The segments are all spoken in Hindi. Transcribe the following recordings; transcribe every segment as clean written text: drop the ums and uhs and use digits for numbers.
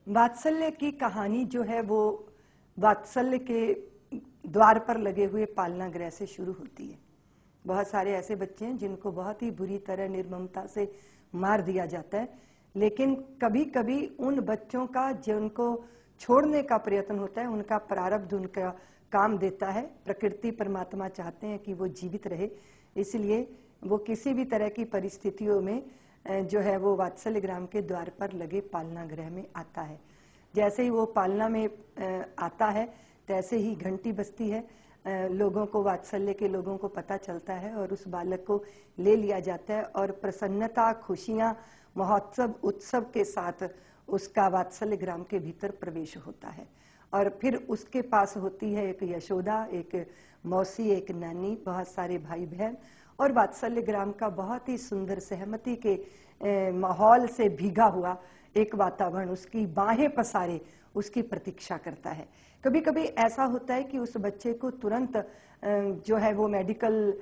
वात्सल्य की कहानी जो है वो वात्सल्य के द्वार पर लगे हुए पालना गृह से शुरू होती है। बहुत सारे ऐसे बच्चे हैं जिनको बहुत ही बुरी तरह निर्ममता से मार दिया जाता है, लेकिन कभी कभी उन बच्चों का जिनको छोड़ने का प्रयत्न होता है, उनका प्रारब्ध उनका काम देता है। प्रकृति परमात्मा चाहते हैं कि वो जीवित रहे, इसलिए वो किसी भी तरह की परिस्थितियों में जो है वो वात्सल्य ग्राम के द्वार पर लगे पालना गृह में आता है। जैसे ही वो पालना में आता है तैसे ही घंटी बजती है, लोगों को, वात्सल्य के लोगों को पता चलता है और उस बालक को ले लिया जाता है और प्रसन्नता, खुशियां, महोत्सव, उत्सव के साथ उसका वात्सल्य ग्राम के भीतर प्रवेश होता है। और फिर उसके पास होती है एक यशोदा, एक मौसी, एक नानी, बहुत सारे भाई बहन, और वात्सल्य ग्राम का बहुत ही सुंदर सहमति के माहौल से भीगा हुआ एक वातावरण उसकी बाहें पसारे उसकी प्रतीक्षा करता है। कभी कभी ऐसा होता है कि उस बच्चे को तुरंत जो है वो मेडिकल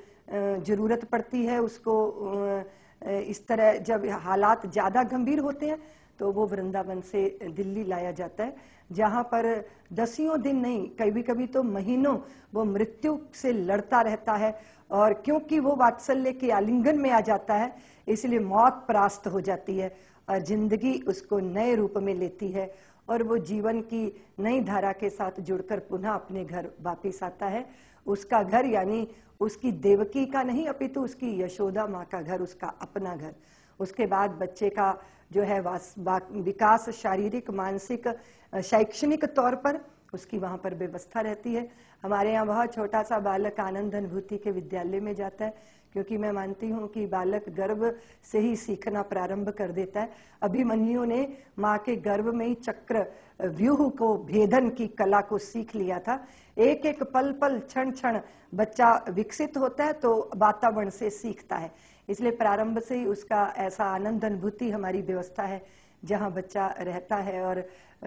जरूरत पड़ती है, उसको इस तरह जब हालात ज्यादा गंभीर होते हैं तो वो वृंदावन से दिल्ली लाया जाता है, जहां पर दसियों दिन नहीं, कभी कभी तो महीनों वो मृत्यु से लड़ता रहता है। और क्योंकि वो वात्सल्य के आलिंगन में आ जाता है, इसलिए मौत परास्त हो जाती है और जिंदगी उसको नए रूप में लेती है और वो जीवन की नई धारा के साथ जुड़कर पुनः अपने घर वापिस आता है। उसका घर यानी उसकी देवकी का नहीं, अपितु उसकी यशोदा माँ का घर, उसका अपना घर। उसके बाद बच्चे का जो है विकास शारीरिक, मानसिक, शैक्षणिक तौर पर उसकी वहां पर व्यवस्था रहती है। हमारे यहाँ बहुत छोटा सा बालक आनंद अनुभूति के विद्यालय में जाता है, क्योंकि मैं मानती हूँ कि बालक गर्भ से ही सीखना प्रारंभ कर देता है। अभिमन्यु ने माँ के गर्भ में ही चक्र व्यूह को भेदन की कला को सीख लिया था। एक एक पल पल, क्षण क्षण बच्चा विकसित होता है तो वातावरण से सीखता है, इसलिए प्रारंभ से ही उसका ऐसा आनंद अनुभूति हमारी व्यवस्था है जहाँ बच्चा रहता है और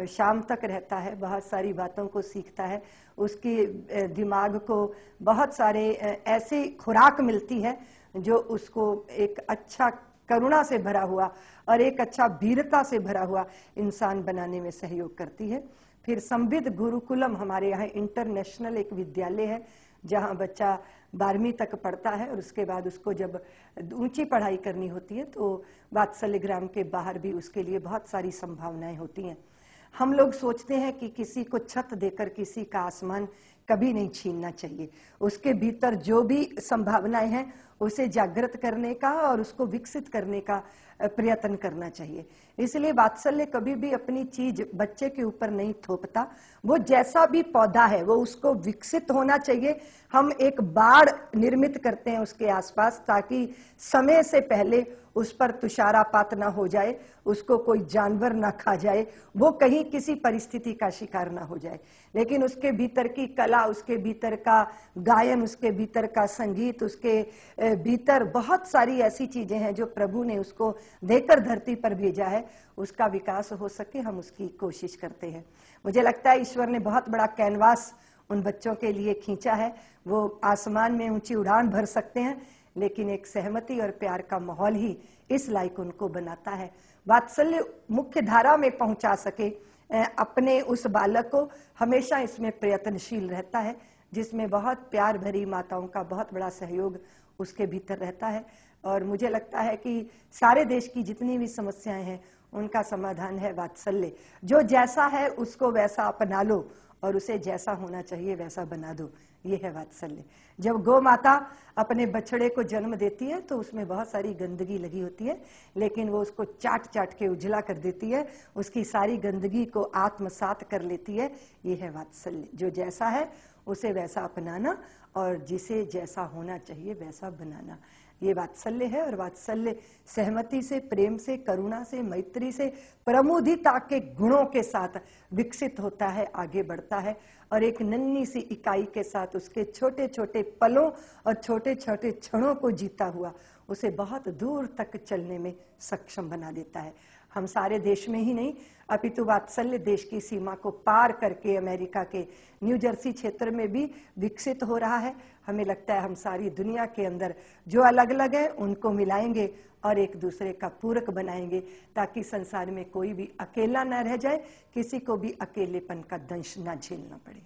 शाम तक रहता है, बहुत सारी बातों को सीखता है। उसकी दिमाग को बहुत सारे ऐसी खुराक मिलती है जो उसको एक अच्छा करुणा से भरा हुआ और एक अच्छा वीरता से भरा हुआ इंसान बनाने में सहयोग करती है। फिर संविद गुरुकुलम हमारे यहाँ इंटरनेशनल एक विद्यालय है जहाँ बच्चा 12वीं तक पढ़ता है और उसके बाद उसको जब ऊंची पढ़ाई करनी होती है तो वात्सल्य ग्राम के बाहर भी उसके लिए बहुत सारी संभावनाएं होती हैं। हम लोग सोचते हैं कि किसी को छत देकर किसी का आसमान कभी नहीं छीनना चाहिए, उसके भीतर जो भी संभावनाएं हैं उसे जागृत करने का और उसको विकसित करने का प्रयत्न करना चाहिए। इसलिए वात्सल्य कभी भी अपनी चीज बच्चे के ऊपर नहीं थोपता, वो जैसा भी पौधा है वो उसको विकसित होना चाहिए। हम एक बाड़ निर्मित करते हैं उसके आसपास ताकि समय से पहले उस पर तुषारापात ना हो जाए, उसको कोई जानवर ना खा जाए, वो कहीं किसी परिस्थिति का शिकार ना हो जाए। लेकिन उसके भीतर की कला, उसके भीतर का गायन, उसके भीतर का संगीत, उसके भीतर बहुत सारी ऐसी चीजें हैं जो प्रभु ने उसको देकर धरती पर भेजा है, उसका विकास हो सके हम उसकी कोशिश करते हैं। मुझे लगता है ईश्वर ने बहुत बड़ा कैनवास उन बच्चों के लिए खींचा है। वो आसमान में ऊंची उड़ान भर सकते हैं, लेकिन एक सहमति और प्यार का माहौल ही इस लायक उनको बनाता है। वात्सल्य मुख्य धारा में पहुंचा सके अपने उस बालक को, हमेशा इसमें प्रयत्नशील रहता है, जिसमें बहुत प्यार भरी माताओं का बहुत बड़ा सहयोग उसके भीतर रहता है। और मुझे लगता है कि सारे देश की जितनी भी समस्याएं हैं उनका समाधान है वात्सल्य। जो जैसा है उसको वैसा अपना लो और उसे जैसा होना चाहिए वैसा बना दो, ये है वात्सल्य। जब गौ माता अपने बछड़े को जन्म देती है तो उसमें बहुत सारी गंदगी लगी होती है, लेकिन वो उसको चाट चाट के उजला कर देती है, उसकी सारी गंदगी को आत्मसात कर लेती है, ये है वात्सल्य। जो जैसा है उसे वैसा अपनाना और जिसे जैसा होना चाहिए वैसा बनाना, ये वात्सल्य है। और वात्सल्य सहमति से, प्रेम से, करुणा से, मैत्री से, प्रमुदिता के गुणों के साथ विकसित होता है, आगे बढ़ता है और एक नन्ही सी इकाई के साथ उसके छोटे छोटे पलों और छोटे छोटे क्षणों को जीता हुआ उसे बहुत दूर तक चलने में सक्षम बना देता है। हम सारे देश में ही नहीं अपितु वात्सल्य देश की सीमा को पार करके अमेरिका के न्यू जर्सी क्षेत्र में भी विकसित हो रहा है। हमें लगता है हम सारी दुनिया के अंदर जो अलग अलग है उनको मिलाएंगे और एक दूसरे का पूरक बनाएंगे, ताकि संसार में कोई भी अकेला न रह जाए, किसी को भी अकेलेपन का दंश न झेलना पड़े।